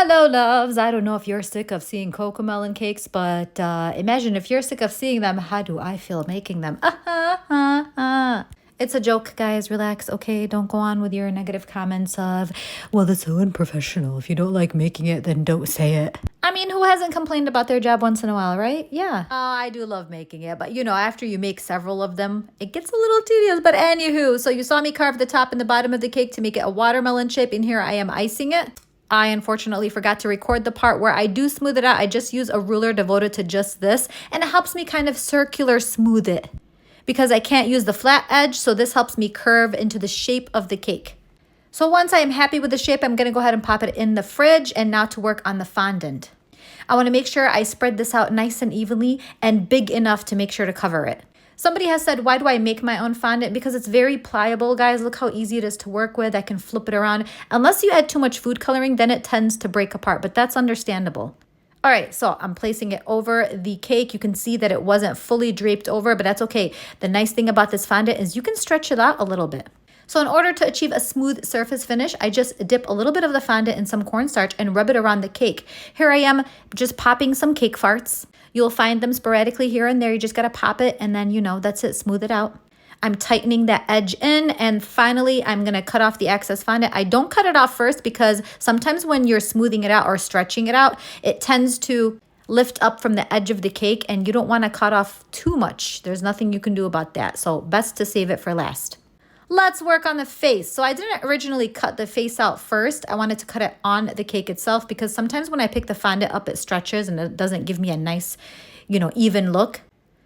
Hello, loves. I don't know if you're sick of seeing cocomelon cakes, but imagine if you're sick of seeing them, how do I feel making them? It's a joke, guys. Relax, okay? Don't go on with your negative comments of, well, that's so unprofessional. If you don't like making it, then don't say it. I mean, who hasn't complained about their job once in a while, right? Yeah. I do love making it, but after you make several of them, it gets a little tedious. But anywho, so you saw me carve the top and the bottom of the cake to make it a watermelon shape, and here I am icing it. I unfortunately forgot to record the part where I do smooth it out. I just use a ruler devoted to just this, and it helps me kind of circular smooth it because I can't use the flat edge, so this helps me curve into the shape of the cake. So once I am happy with the shape, I'm going to go ahead and pop it in the fridge, and now to work on the fondant. I want to make sure I spread this out nice and evenly and big enough to make sure to cover it. Somebody has said, why do I make my own fondant? Because it's very pliable, guys. Look how easy it is to work with. I can flip it around. Unless you add too much food coloring, then it tends to break apart, but that's understandable. All right, so I'm placing it over the cake. You can see that it wasn't fully draped over, but that's okay. The nice thing about this fondant is you can stretch it out a little bit. So in order to achieve a smooth surface finish, I just dip a little bit of the fondant in some cornstarch and rub it around the cake. Here I am just popping some cake farts. You'll find them sporadically here and there. You just got to pop it and then, that's it. Smooth it out. I'm tightening that edge in, and finally I'm going to cut off the excess fondant. I don't cut it off first because sometimes when you're smoothing it out or stretching it out, it tends to lift up from the edge of the cake, and you don't want to cut off too much. There's nothing you can do about that. So best to save it for last. Let's work on the face. So I didn't originally cut the face out first. I wanted to cut it on the cake itself because sometimes when I pick the fondant up, it stretches and it doesn't give me a nice, even look.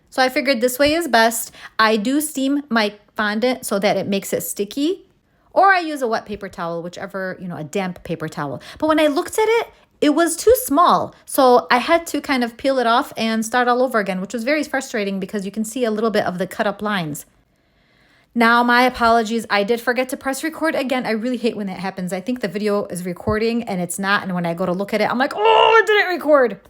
So I figured this way is best. I do steam my fondant so that it makes it sticky, or I use a wet paper towel, whichever, a damp paper towel. But when I looked at it, it was too small. So I had to kind of peel it off and start all over again, which was very frustrating because you can see a little bit of the cut up lines. Now, my apologies. I did forget to press record again. I really hate when that happens. I think the video is recording and it's not. And when I go to look at it, I'm like, oh, it didn't record.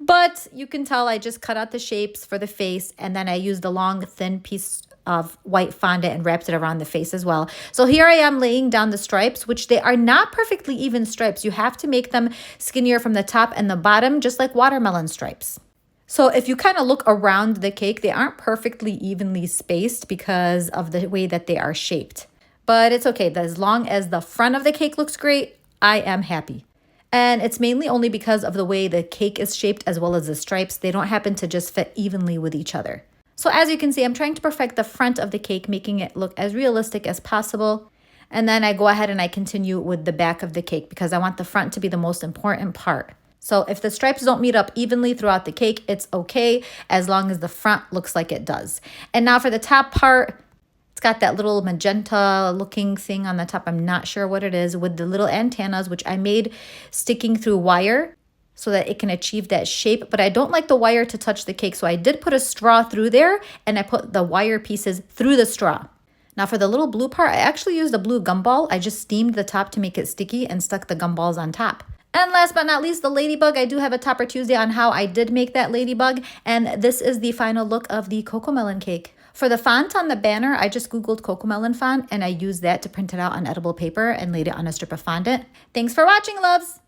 But you can tell I just cut out the shapes for the face, and then I used a long, thin piece of white fondant and wrapped it around the face as well. So here I am laying down the stripes, which they are not perfectly even stripes. You have to make them skinnier from the top and the bottom, just like watermelon stripes. So if you kind of look around the cake, they aren't perfectly evenly spaced because of the way that they are shaped. But it's okay. As long as the front of the cake looks great, I am happy. And it's mainly only because of the way the cake is shaped as well as the stripes. They don't happen to just fit evenly with each other. So as you can see, I'm trying to perfect the front of the cake, making it look as realistic as possible. And then I go ahead and I continue with the back of the cake because I want the front to be the most important part. So if the stripes don't meet up evenly throughout the cake, it's okay as long as the front looks like it does. And now for the top part, it's got that little magenta looking thing on the top. I'm not sure what it is, with the little antennas, which I made sticking through wire so that it can achieve that shape. But I don't like the wire to touch the cake. So I did put a straw through there, and I put the wire pieces through the straw. Now for the little blue part, I actually used a blue gumball. I just steamed the top to make it sticky and stuck the gumballs on top. And last but not least, the ladybug. I do have a Topper Tuesday on how I did make that ladybug. And this is the final look of the cocomelon cake. For the font on the banner, I just Googled cocomelon font and I used that to print it out on edible paper and laid it on a strip of fondant. Thanks for watching, loves.